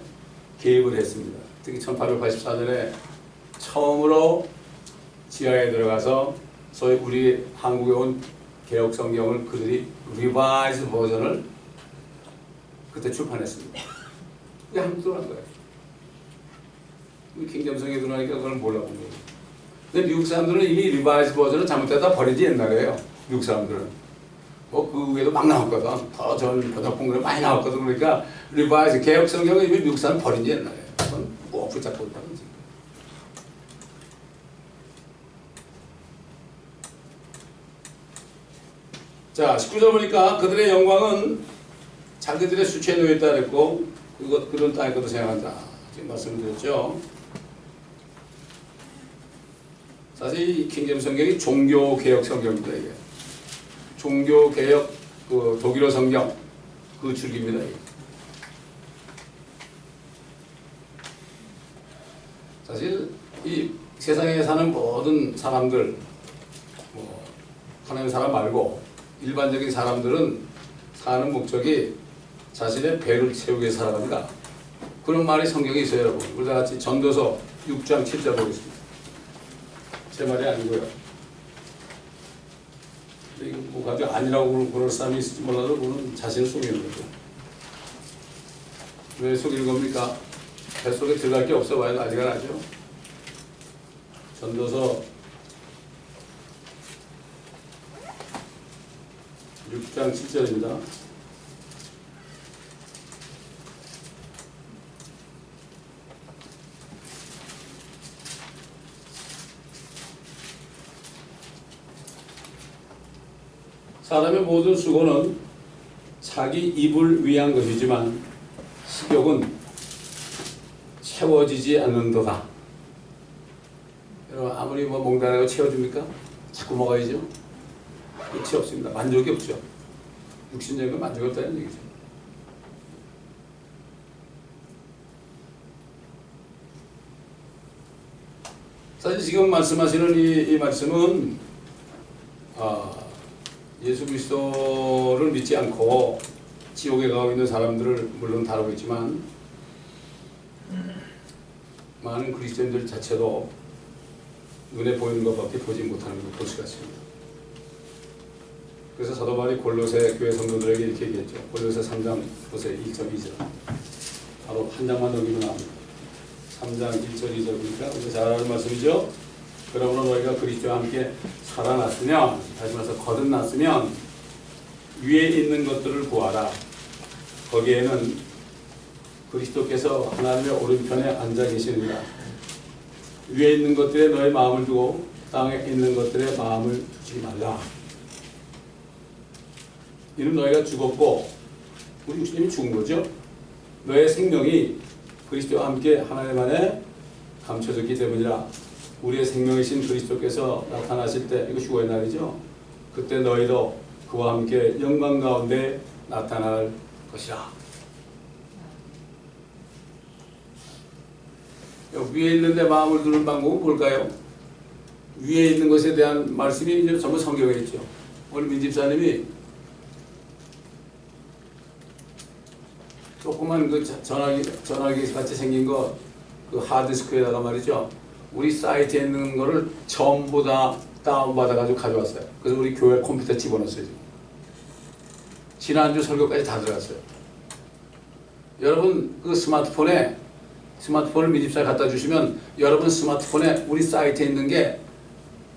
개입을 했습니다. 특히 1884년에 처음으로 지하에 들어가서 소위 우리 한국에 온 개혁 성경을 그들이 리바이즈 버전을 그때 출판했습니다. 그게 한국 들어간 거예요. 킹잼성에 들어가니까 그걸 몰라본 거예요. 근데 미국 사람들은 이미 리바이즈 버전을 잘못되다 버리지 옛날에요. 미국 사람들은. 그 외에도 막 나왔거든. 더 전 번역본글에 많이 나왔거든. 그러니까 리바이즈 개혁 성경은 이미 미국 사람 버린 지 옛날에. 그건 꼭 붙잡고 있다는 거지. 자, 19절 보니까 그들의 영광은 자기들의 수치에 놓여있다 그랬고 그런 땅의 것도 생각한다. 지금 말씀드렸죠. 사실 이 킹잼 성경이 종교개혁 성경입니다. 이게. 종교개혁 그 독일어 성경 그 줄기입니다. 이게. 사실 이 세상에 사는 모든 사람들 뭐 하나님 사람 말고 일반적인 사람들은 사는 목적이 자신의 배를 채우기 위해 살아간다. 그런 말이 성경에 있어요, 여러분. 우리가 같이 전도서 6장 7절 보겠습니다. 제 말이 아니고요. 이거 뭐 가지고 아니라고 그럴 사람이 있을지 몰라도 그거는 자신을 속이는 거죠. 왜 속이는 겁니까? 뱃속에 들어갈 게 없어 봐야 난리가 나죠. 전도서 6장 7절입니다. 사람의 모든 수고는 자기 입을 위한 것이지만 식욕은 채워지지 않는도다. 여러분 아무리 뭐 몽단하고 채워줍니까? 자꾸 먹어야죠. 끝이 없습니다. 만족이 없죠. 육신적인 만족이 없다는 얘기죠. 사실 지금 말씀하시는 이 말씀은 예수 그리스도를 믿지 않고 지옥에 가고 있는 사람들을 물론 다루고 있지만 많은 그리스도인들 자체도 눈에 보이는 것밖에 보지 못하는 걸 볼 수가 있습니다. 그래서 사도 바울이 골로새 교회 성도들에게 이렇게 얘기했죠. 골로새 3장 보세요. 1절 2절 바로 한 장만 넘기면 나옵니다. 3장 1절 2절 보니까 우리가 잘 아는 말씀이죠. 그러므로 너희가 그리스도와 함께 살아났으면, 다시 말해서 거듭났으면 위에 있는 것들을 구하라. 거기에는 그리스도께서 하나님의 오른편에 앉아 계시느니라. 위에 있는 것들에 너의 마음을 두고 땅에 있는 것들에 마음을 두지 말라. 이는 너희가 죽었고, 우리 주님이 죽은 거죠. 너의 생명이 그리스도와 함께 하나님 안에 감춰졌기 때문이라. 우리의 생명이신 그리스도께서 나타나실 때, 이거 휴거의 날이죠. 그때 너희도 그와 함께 영광 가운데 나타날 것이라. 위에 있는데 마음을 두는 방법은 뭘까요? 위에 있는 것에 대한 말씀이 이제 전부 성경에 있죠. 오늘 민집사님이 조그만 그 전화기 같이 생긴 거, 그 하드디스크에다가 말이죠. 우리 사이트에 있는 거를 전부 다 다운받아가지고 가져왔어요. 그래서 우리 교회 컴퓨터에 집어넣었어요. 지금. 지난주 설교까지 다 들어갔어요. 여러분 그 스마트폰을 미집사에 갖다 주시면 여러분 스마트폰에 우리 사이트에 있는 게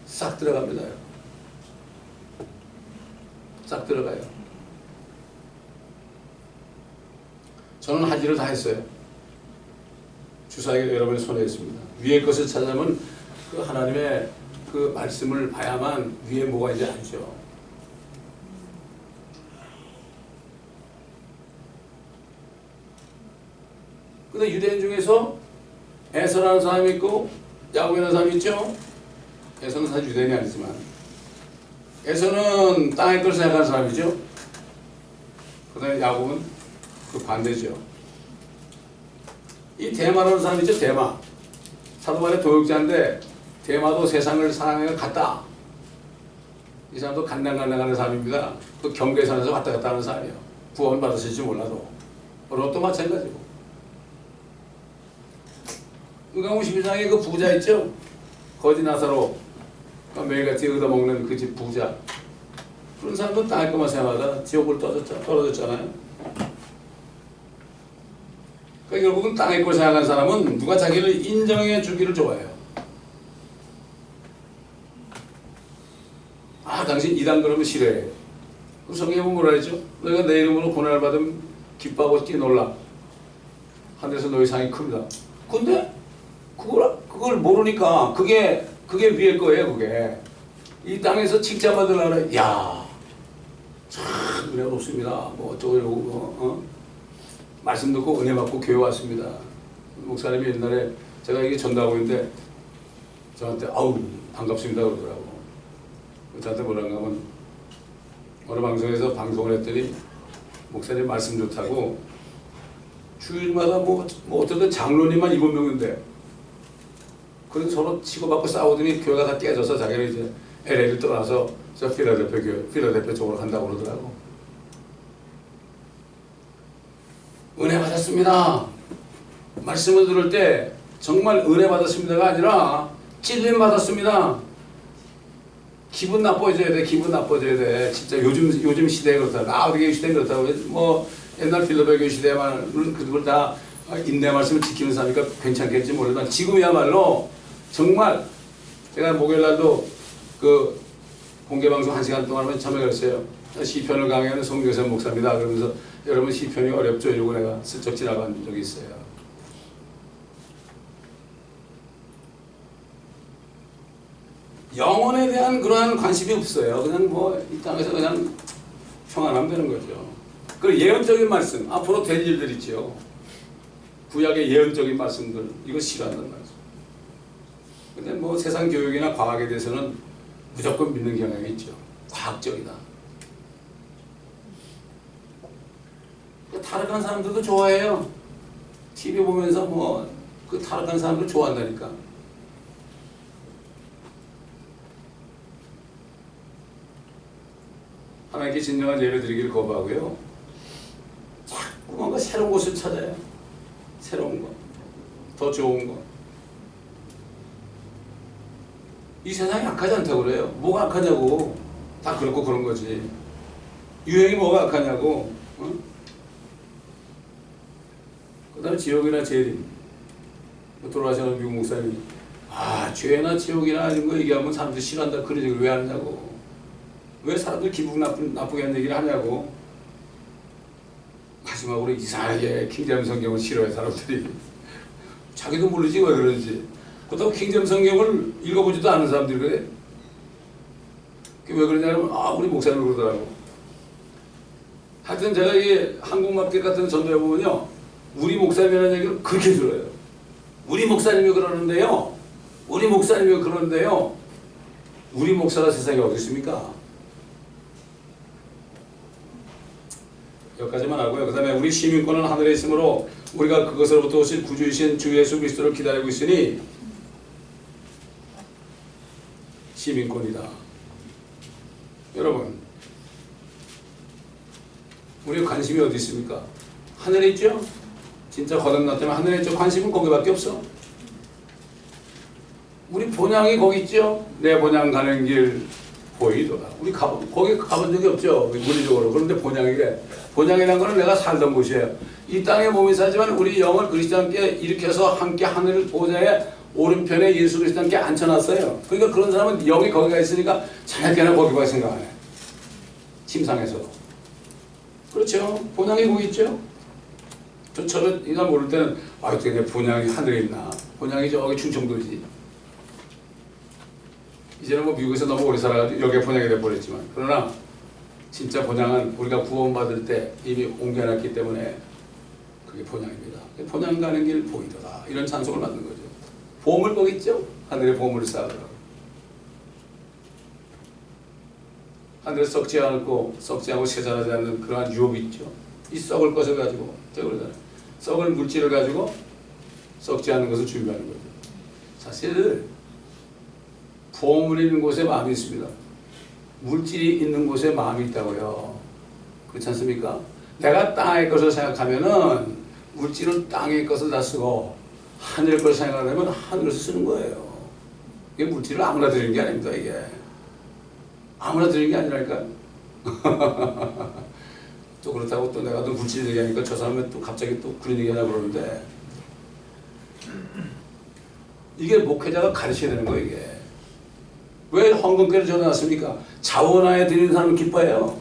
싹 들어갑니다. 싹 들어가요. 저는 할 일을 다 했어요. 주사위가 여러분의 손에 있습니다. 위의 것을 찾아면 그 하나님의 그 말씀을 봐야만 위에 뭐가 있는지 알죠. 근데 유대인 중에서 에서라는 사람이 있고 야곱이라는 사람이 있죠. 에서는 사실 유대인이 아니지만 에서는 땅의 걸 생각하는 사람이죠. 그 다음에 야곱은 그 반대죠. 이 대마라는 사람이 있죠. 대마. 사도반의 도역자인데 대마도 세상을 사랑해 갔다. 이 사람도 간당간당하는 사람입니다. 그 경계선에서 왔다 갔다 하는 사람이에요. 구원 받으실지 몰라도. 롯도 마찬가지고. 누가복음 12장에 그 부자 있죠? 거지 나사로 매일같이 얻어먹는 그 집 부자. 그런 사람도 땅의 것만 생각하다 지옥을 떨어졌잖아요. 그러니까 결국은 땅의 걸 생각하는 사람은 누가 자기를 인정해 주기를 좋아해요. 아, 당신 이단 그러면 싫어해. 그 성경에 보면 뭐라 했죠? 너희가 내 이름으로 고난을 받으면 기뻐하고 뛰놀라. 하늘에서 너희 상이 큽니다. 근데 그걸 모르니까 그게 위에 거예요. 그게 이 땅에서 칭찬받으려고 그래. 야, 참 은혜가 높습니다. 뭐 어쩌고 이러고 말씀 듣고 은혜 받고 교회 왔습니다. 목사님이 옛날에 제가 이게 전도하고 있는데 저한테 아우 반갑습니다 그러더라고. 저한테 뭐라고 하면 어느 방송에서 방송을 했더니 목사님 말씀 좋다고 주일마다 뭐 어쨌든 장로님만 7명인데 그래서 서로 치고받고 싸우더니 교회가 다 깨져서 자기는 이제 LA를 떠나서 저 필라델피아 쪽으로 간다고 그러더라고. 은혜 받았습니다. 말씀을 들을 때 정말 은혜 받았습니다가 아니라 찔림 받았습니다. 기분 나빠져야 돼. 기분 나빠져야 돼. 진짜 요즘 시대에 그렇다. 라우디게 시대에 그렇다고. 뭐 옛날 필라델피아 시대만 그걸 다 인내 말씀을 지키는 사람이니까 괜찮겠지 모르지만 지금이야말로 정말 제가 목요일날도 그 공개방송 1시간 동안 하면 참여를 했어요. 시편을 강의하는 송교선 목사입니다. 그러면서 여러분 시편이 어렵죠? 이러고 내가 슬쩍 지나간 적이 있어요. 영혼에 대한 그러한 관심이 없어요. 그냥 뭐 이 땅에서 그냥 평안하면 되는 거죠. 그 예언적인 말씀, 앞으로 될 일들 있죠. 구약의 예언적인 말씀들, 이거 싫어한단 말이죠. 근데 뭐 세상 교육이나 과학에 대해서는 무조건 믿는 경향이 있죠. 과학적이다. 타락한 사람들도 좋아해요. TV 보면서 뭐 그 타락한 사람들 좋아한다니까. 하나님께 진정한 예를 드리기를 거부하고요. 자꾸 뭔가 새로운 것을 찾아요. 새로운 거. 더 좋은 거. 이 세상이 악하지 않다고 그래요. 뭐가 악하냐고. 다 그렇고 그런 거지. 유행이 뭐가 악하냐고. 그 다음에 지옥이나 재림. 돌아가시는 미국 목사님이 죄나 지옥이나 이런 거 얘기하면 사람들이 싫어한다. 그런 얘기를 왜 하느냐고. 왜 사람들 기분 나쁘게 하는 얘기를 하냐고. 마지막으로 이상하게 킹제임 성경을 싫어해 사람들이. 자기도 모르지 왜 그러는지. 그렇다고 킹제임 성경을 읽어보지도 않은 사람들이 그래. 왜 그러냐면 우리 목사님이 그러더라고. 하여튼 제가 이게 한국마켓 같은 전도해 보면요. 우리 목사님이라는 얘기를 그렇게 들어요. 우리 목사님이 그러는데요. 우리 목사님이 그러는데요. 우리 목사가 세상에 어디 있습니까? 여기까지만 하고요. 그 다음에 우리 시민권은 하늘에 있으므로 우리가 그것으로부터 오신 구주이신 주 예수 그리스도를 기다리고 있으니 시민권이다. 여러분, 우리 관심이 어디 있습니까? 하늘에 있죠? 진짜 거듭났다면 하늘에 있죠? 관심은 거기밖에 없어. 우리 본향이 거기 있죠? 내 본향 가는 길 보이더라. 우리 거기 가본 적이 없죠? 물리적으로. 그런데 본향이래. 본향이라는 것은 내가 살던 곳이에요. 이 땅에 몸이 살지만 우리 영을 그리스도께 일으켜서 함께 하늘 보좌에 오른편에 예수 그리스도께 앉혀놨어요. 그러니까 그런 사람은 영이 거기가 있으니까 자네께나 거기가 생각하네. 침상에서도. 그렇죠. 본향이 거기 있죠. 저는 인간 모를 때는 어떻게 본향이 하늘에 있나? 본향이 저기 충청도지. 이제는 뭐 미국에서 너무 오래 살아가지고 여기에 본향이 돼버렸지만, 그러나 진짜 본향은 우리가 구원받을 때 이미 옮겨놨기 때문에 그게 본향입니다. 본향 가는 길 보이도다. 이런 찬송을 만든 거죠. 보물복 있죠? 하늘에 보물을 쌓으라고. 하늘에 썩지 않고 썩지 않고 쇠잔하지 않는 그러한 유업이 있죠. 이 썩을 것을 가지고 그러잖아요. 썩을 물질을 가지고 썩지 않는 것을 준비하는 거죠. 사실 보물이 있는 곳에 마음이 있습니다. 물질이 있는 곳에 마음이 있다고요. 그렇지 않습니까? 내가 땅의 것을 생각하면은 물질은 땅의 것을 다 쓰고 하늘의 것을 생각하면 하늘에서 쓰는 거예요. 이게 물질을 아무나 드리는 게 아닙니다. 이게 아무나 드리는 게 아니라니까. 또 그렇다고 또 내가 또 물질 얘기하니까 저 사람은 또 갑자기 또 그런 얘기하려고 그러는데, 이게 목회자가 가르쳐야 되는 거예요. 이게 왜 헌금교를 전해놨습니까? 자원하에 드리는 사람은 기뻐해요.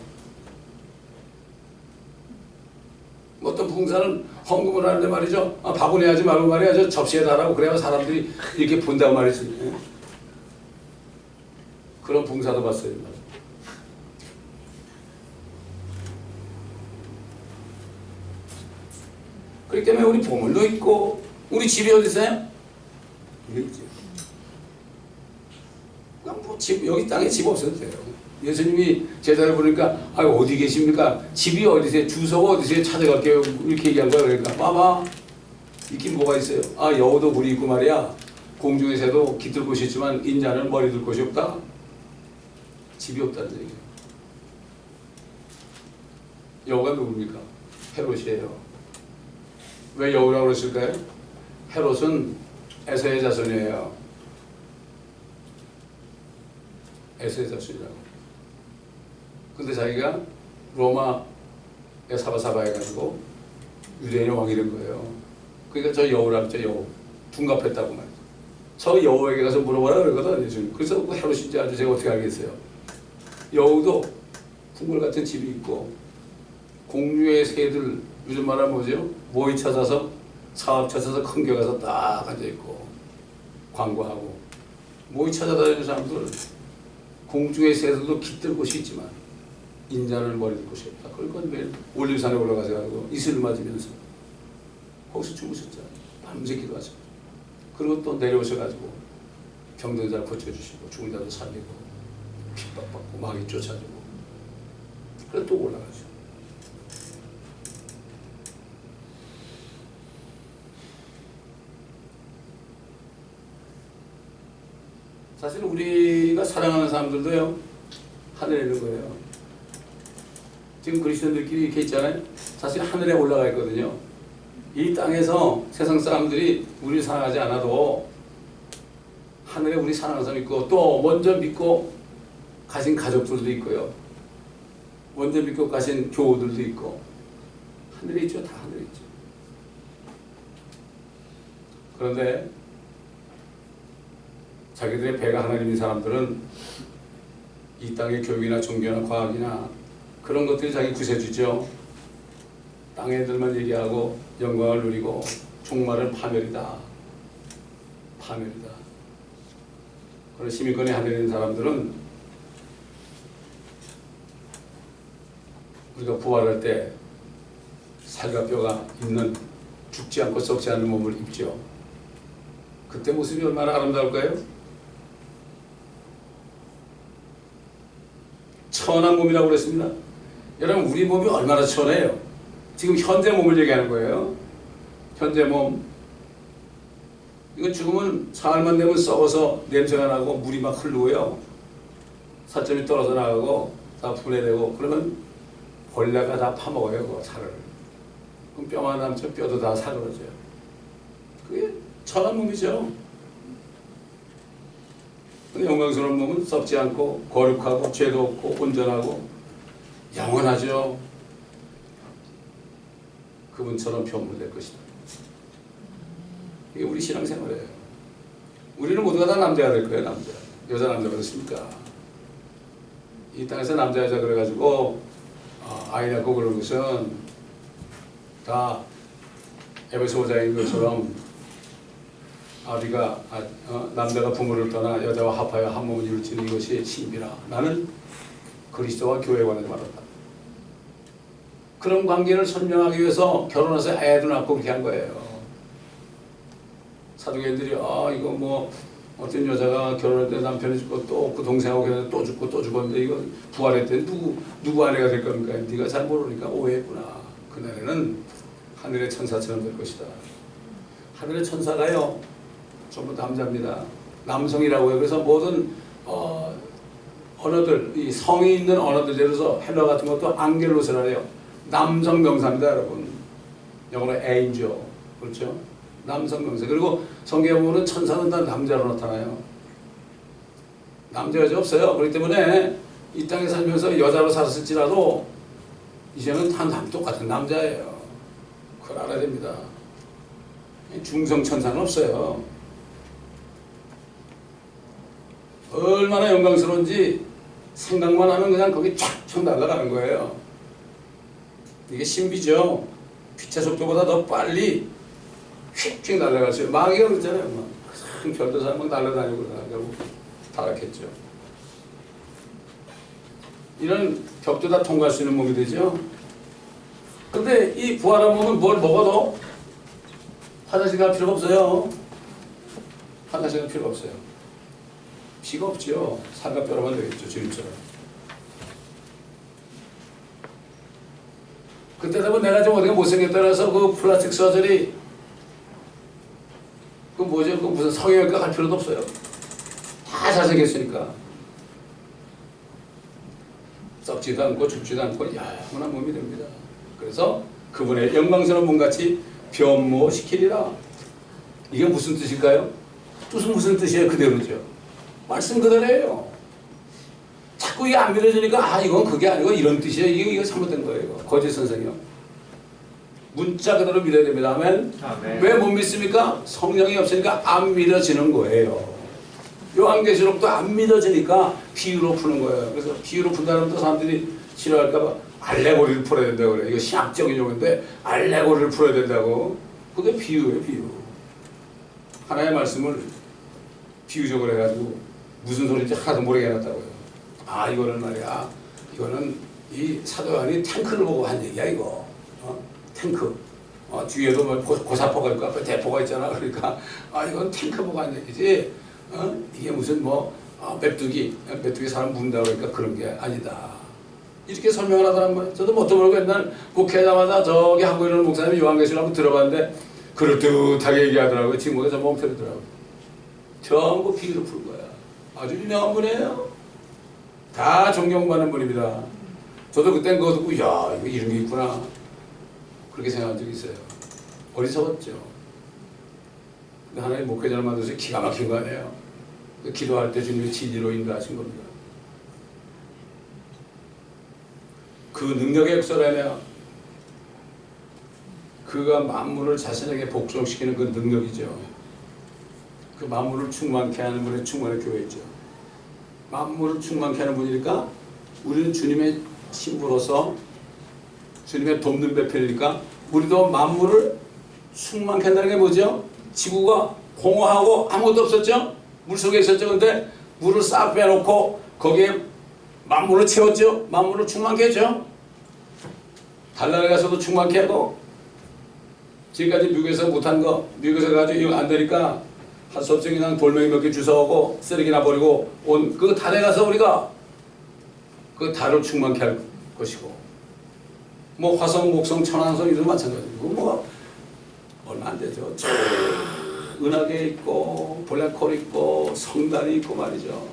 어떤 부흥사는 헌금을 하는데 말이죠, 바구니 하지 말고 말이야, 저 접시에 달라고 그래야 사람들이 이렇게 본다고 말이지. 그런 부흥사도 봤어요. 그렇기 때문에 우리 보물도 있고, 우리 집이 어디 있어요? 여기 있죠. 그냥 뭐 집, 여기 땅에 집 없어도 돼요. 예수님이 제자를 부르니까 어디 계십니까? 집이 어디세요? 주소가 어디세요? 찾아갈게요. 이렇게 얘기한 거예요. 그러니까 봐봐. 있긴 뭐가 있어요. 여우도 물이 있고 말이야. 공중의 새도 깃들 곳이 있지만 인자는 머리 들 곳이 없다. 집이 없다는 얘기예요. 여우가 누굽니까? 헤롯이에요. 왜 여우라고 그랬을까요? 헤롯은 에서의 자손이에요. 에서의 자손이라고. 근데 자기가 로마에 사바사바 해가지고 유대인의 왕이 된 거예요. 그러니까 저 여우라고 했죠. 여우. 둔갑했다고 말이죠. 저 여우에게 가서 물어보라 그러거든. 예수님. 그래서 그 헤롯인지 아주 제가 어떻게 알겠어요. 여우도 풍물 같은 집이 있고, 공주의 새들, 요즘 말하면 뭐죠? 모이 찾아서 사업 찾아서 큰 교 가서 딱 앉아있고 광고하고, 모이 찾아다니는 사람들, 공주의 새들도 깃들 곳이 있지만 인자는 머리 들 곳이 없다. 그러니까 매일 올리브산에 올라가서 이슬을 맞으면서 거기서 주무셨잖아요. 밤새 기도하죠. 그리고 또 내려오셔가지고 병든 자를 고쳐주시고 죽은 자도 살리고 핍박받고 마귀 쫓아주고, 그래서 또 올라가죠. 사실 우리가 사랑하는 사람들도요, 하늘에 있는 거예요. 지금 그리스도인들끼리 이렇게 있잖아요. 사실 하늘에 올라가 있거든요. 이 땅에서 세상 사람들이 우리를 사랑하지 않아도 하늘에 우리 사랑하는 사람 있고, 또 먼저 믿고 가신 가족들도 있고요. 먼저 믿고 가신 교우들도 있고, 하늘에 있죠. 다 하늘에 있죠. 그런데 자기들의 배가 하나님인 사람들은 이 땅의 교육이나 종교나 과학이나 그런 것들이 자기 구세주죠. 땅의 애들만 얘기하고 영광을 누리고 종말은 파멸이다. 파멸이다. 그런 시민권의 하늘에 있는 사람들은 우리가 부활할 때 살과 뼈가 있는, 죽지 않고 썩지 않는 몸을 입죠. 그때 모습이 얼마나 아름다울까요? 천한 몸이라고 그랬습니다. 여러분, 우리 몸이 얼마나 천해요? 지금 현재 몸을 얘기하는 거예요. 현재 몸. 이거 죽으면 사흘만 되면 썩어서 냄새가 나고 물이 막 흐르고요. 살점이 떨어져 나가고 다 분해되고, 그러면 벌레가 다 파먹어요. 그 살을. 그럼 뼈만 남죠. 뼈도 다 사그러져요. 그게 천한 몸이죠. 근데 영광스러운 몸은 썩지 않고 거룩하고 죄도 없고 온전하고 영원하죠. 그분처럼 변물될 것이다. 이게 우리 신앙생활이에요. 우리는 모두가 다 남자가 될 거예요. 남자. 여자 남자 그렇습니까? 이 땅에서 남자 여자 그래가지고 아이 낳고 그러는 것은 다 에베소 5장인 것처럼 남자가 부모를 떠나 여자와 합하여 한 몸을 이루치는 이것이 신비라. 나는 그리스도와 교회에 관해서 말한다. 그런 관계를 설명하기 위해서 결혼해서 애도 낳고 그렇게 한 거예요. 사도계들이 이거 뭐 어떤 여자가 결혼할 때 남편이 죽고 또 그 동생하고 결혼해 또 죽고 또 죽었는데 이거 부활했더니 누구 아내가 될 겁니까? 네가 잘 모르니까 오해했구나. 그날에는 하늘의 천사처럼 될 것이다. 하늘의 천사가요 전부 남자입니다. 남성이라고 해요. 그래서 모든 언어들, 이 성이 있는 언어들, 예를 들어서 헬라 같은 것도 앙겔로스라 해요. 남성 명사입니다, 여러분. 영어로 angel, 그렇죠? 남성 명사. 그리고 성경에 보면 천사는 다 남자로 나타나요. 남자 여자 없어요. 그렇기 때문에 이 땅에 살면서 여자로 살았을지라도 이제는 다 똑같은 남자예요. 그걸 알아야 됩니다. 중성 천사는 없어요. 얼마나 영광스러운지 생각만 하면 그냥 거기 쫙 날아가는 거예요. 이게 신비죠. 빛의 속도보다 더 빨리 휙휙 날아갈 수 있어요. 마귀가 그랬잖아요. 막 별도사람 막 날아다니고 그러다가 타락했죠. 이런 벽도 다 통과할 수 있는 몸이 되죠. 근데 이 부활한 몸은 뭘 먹어도 화장실 갈 필요가 없어요. 화장실 갈 필요가 없어요. 피가 없죠. 살과 뼈로만 되겠죠. 주님처럼. 그때 되면 내가 좀 어디가 못생겼다라서 그 플라스틱 서저리 그 뭐죠? 그 무슨 성형외과 갈 필요도 없어요. 다 잘생겼으니까. 썩지도 않고 죽지도 않고 영원한 몸이 됩니다. 그래서 그분의 영광스러운 몸같이 변모시키리라. 이게 무슨 뜻일까요? 뜻은 무슨 뜻이에요? 그대로죠. 말씀 그대로예요. 자꾸 이게 안 믿어지니까 이건 그게 아니고 이런 뜻이에요. 이거 잘못된 거예요. 이거. 거짓 선생이요. 문자 그대로 믿어야 됩니다. 아멘. 왜 못 믿습니까? 성령이 없으니까 안 믿어지는 거예요. 요한계시록도 안 믿어지니까 비유로 푸는 거예요. 그래서 비유로 푼다는 또 사람들이 싫어할까봐 알레고리를 풀어야 된다고 그래요. 이거 신학적인 용어인데 알레고리를 풀어야 된다고. 그게 비유예요. 비유. 하나의 말씀을 비유적으로 해가지고 무슨 소리인지 하나도 모르게 해놨다고요. 이거는 말이야. 이거는 이 사도 요한이 탱크를 보고 한 얘기야 이거. 탱크. 뒤에도 뭐 고사포가 있고 앞에 대포가 있잖아. 그러니까 이건 탱크 보고 한 얘기지. 이게 무슨 메뚜기 사람 문다 그러니까 그런 게 아니다. 이렇게 설명을 하더란 말이에요. 저도 뭣도 모르고 옛날 목회자마다 저기 하고 있는 목사님이 요한계시록 한번 들어봤는데 그럴듯하게 얘기하더라고요. 친구가 저 멍때리더라고요. 전부 비유로 풀 거야. 아주 유명한 분이에요. 다 존경받는 분입니다. 저도 그땐 그거 듣고 이거 이런 게 있구나. 그렇게 생각한 적이 있어요. 어리석었죠. 근데 하나님 목회자를 만들어서 기가 막힌 거 아니에요. 기도할 때 주님이 진리로 인도하신 겁니다. 그 능력의 역사라면 그가 만물을 자신에게 복종시키는 그 능력이죠. 그 만물을 충만케 하는 분의 충만의 교회죠. 만물을 충만케 하는 분이니까 우리는 주님의 신부로서 주님의 돕는 배편이니까 우리도 만물을 충만케 한다는 게 뭐죠? 지구가 공허하고 아무것도 없었죠? 물속에 있었죠. 근데 물을 싹 빼놓고 거기에 만물을 채웠죠. 만물을 충만케 했죠. 달나라에 가서도 충만케 하고 지금까지 미국에서 못한 거 미국에서 가지고 이거 안 되니까 할 수 없이 그냥 돌멩이 몇 개 주워오고 쓰레기나 버리고 온 그 달에 가서 우리가 그 달을 충만케 할 것이고 뭐 화성, 목성, 천왕성 이런 마찬가지고 뭐 얼마 안 되죠. 은하계 있고 블랙홀 있고 성단이 있고 말이죠.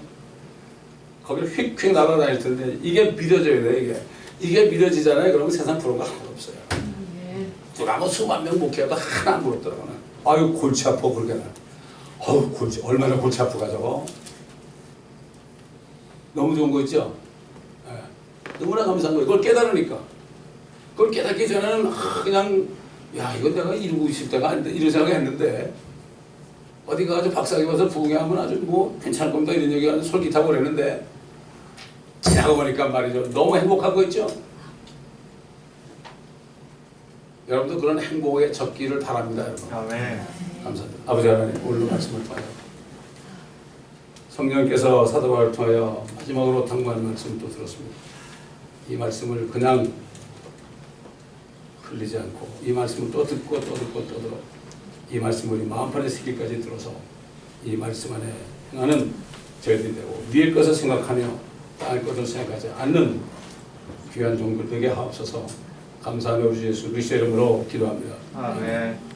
거기를 휙휙 날아다닐 텐데 이게 믿어져야 돼. 이게 믿어지잖아요. 그러면 세상 부러운 거 하나도 없어요. 누가 뭐 수만 명 목회해도 하나 안 부럽더라고요. 아유 골치 아파 그러게 나. 골치 얼마나 골치 아프가 저거. 너무 좋은 거 있죠. 네. 너무나 감사한 거예요. 그걸 깨달으니까. 그걸 깨닫기 전에는 그냥 이건 내가 이루고 있을 때가 아닌데 이런 생각을 했는데 어디 가서 박사기 와서 부흥하면 아주 뭐 괜찮을 겁니다 이런 얘기하는 솔깃하고 그랬는데 지나고 보니까 말이죠. 너무 행복한 거 있죠. 여러분도 그런 행복에 적기를 바랍니다. 여러분. 아멘. 감사합니다. 아버지 하나님, 오늘 말씀을 통하여 성령께서 사도 바울을 통하여 마지막으로 당부하는 말씀을 또 들었습니다. 이 말씀을 그냥 흘리지 않고 이 말씀을 또 듣고 또 듣고 또 들어 이 말씀을 우리 마음판에 새기까지 들어서 이 말씀 안에 행하는 저희들이 되고 위의 것을 생각하며 땅의 것을 생각하지 않는 귀한 종들 되게 하옵소서. 감사하며 우리 예수 그리스도의 이름으로 기도합니다. 아멘.